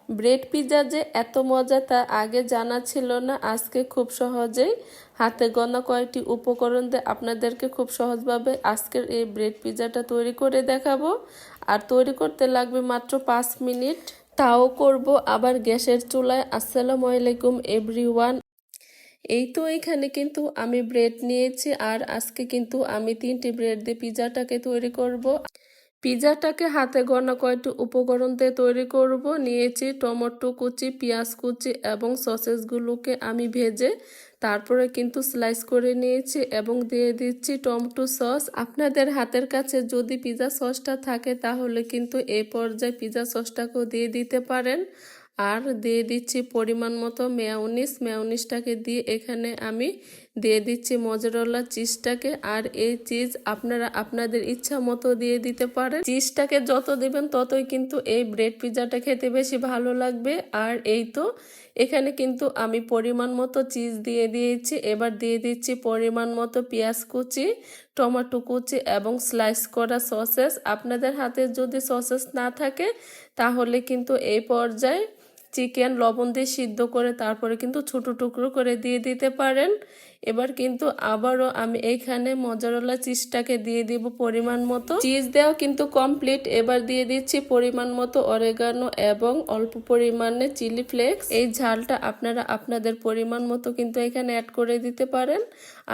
Bread pizza যে এত মজা তা আগে জানা ছিল না। আজকে খুব সহজেই হাতে গোনা কয়েকটি উপকরণ দিয়ে আপনাদেরকে খুব সহজভাবে আজকের এই ব্রেড পিৎজাটা তৈরি করে দেখাবো। আর তৈরি করতে লাগবে মাত্র 5 মিনিট, তাও করব আবার গ্যাসের চুলায়। আসসালামু আলাইকুম এভরিওয়ান। এই তো এখানে কিন্তু আমি ব্রেড নিয়েছি, আর আজকে কিন্তু আমি 3টি ব্রেড দিয়ে পিৎজাটাকে তৈরি করব। পিৎজাটাকে হাতে গোনা কয়েকটি উপকরণ দিয়ে তৈরি করব। নিয়েছি টমেটো কুচি, পেঁয়াজ কুচি এবং সসেসগুলোকে আমি ভেজে তারপরে কিন্তু স্লাইস করে নিয়েছি এবং দিয়ে দিচ্ছি টমেটো সস। আপনাদের হাতের কাছে যদি পিৎজা সসটা থাকে তাহলে কিন্তু এই পর্যায়ে পিৎজা সসটাকেও দিয়ে দিতে পারেন। আর দিয়ে দিচ্ছি পরিমাণ মতো মেয়োনিজটাকে দিয়ে এখানে আমি দিয়ে দিচ্ছি মজারেলা চিজটাকে। আর এই চিজ আপনারা আপনাদের ইচ্ছা মতো দিয়ে দিতে পারেন। চিজটাকে যত দিবেন ততই কিন্তু এই ব্রেড পিৎজাটা খেতে বেশি ভালো লাগবে। আর এই তো এখানে কিন্তু আমি পরিমাণ মতো চিজ দিয়ে দিয়েছি। এবার দিয়ে দিচ্ছি পরিমাণ মতো পেঁয়াজ কুচি, টমেটো কুচি এবং স্লাইস করা সসেস। আপনাদের হাতে যদি সসেস না থাকে তাহলে কিন্তু এই পর্যায়ে চিকেন লবণ দিয়ে সিদ্ধ করে তারপরে কিন্তু ছোট টুকরো করে দিয়ে দিতে পারেন। এবার কিন্তু আবারও আমি এইখানে মজারেলা চিজটাকে দিয়ে দিব পরিমাণ মতো। চিজ দেওয়া কিন্তু কমপ্লিট। এবার দিয়ে দিচ্ছি পরিমাণ মতো অরেগানো এবং অল্প পরিমাণে চিলি ফ্লেক্স। এই ঝালটা আপনারা আপনাদের পরিমাণ মতো কিন্তু এখানে অ্যাড করে দিতে পারেন।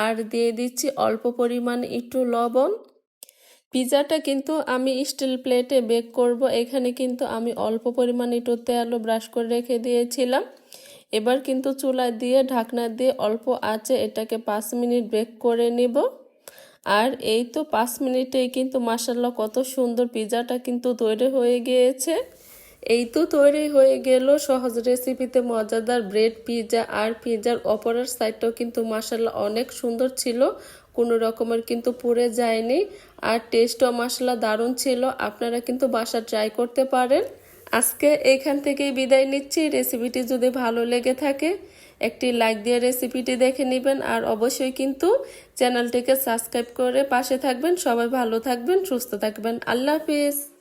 আর দিয়ে দিচ্ছি অল্প পরিমাণে একটু লবণ। পিৎজাটা কিন্তু আমি স্টিল প্লেটে বেক করব। এখানে কিন্তু আমি অল্প পরিমাণে একটু তেলও ব্রাশ করে রেখে দিয়েছিলাম। এবার কিন্তু চুলায় দিয়ে ঢাকনা দিয়ে অল্প আঁচে এটাকে 5 মিনিট বেক করে নিব। আর এই তো 5 মিনিটেই কিন্তু মাশাআল্লাহ কত সুন্দর পিৎজাটা কিন্তু তৈরি হয়ে গিয়েছে। এই তো তৈরি হয়ে গেল সহজ রেসিপিতে মজাদার ব্রেড পিৎজা। আর পিৎজার অপরের সাইডটাও কিন্তু মাশাআল্লাহ অনেক সুন্দর ছিল, কোনো রকমের কিন্তু পুড়ে যায়নি। আর টেস্টও মাশাআল্লাহ দারুণ ছিল। আপনারা কিন্তু বাসা ট্রাই করতে পারেন। আজকে এইখান থেকেই বিদায় নিচ্ছি। রেসিপিটি যদি ভালো লেগে থাকে একটি লাইক দিয়ে রেসিপিটি দেখে নেবেন। আর অবশ্যই কিন্তু চ্যানেলটিকে সাবস্ক্রাইব করে পাশে থাকবেন। সবাই ভালো থাকবেন, সুস্থ থাকবেন। আল্লাহ হাফেজ।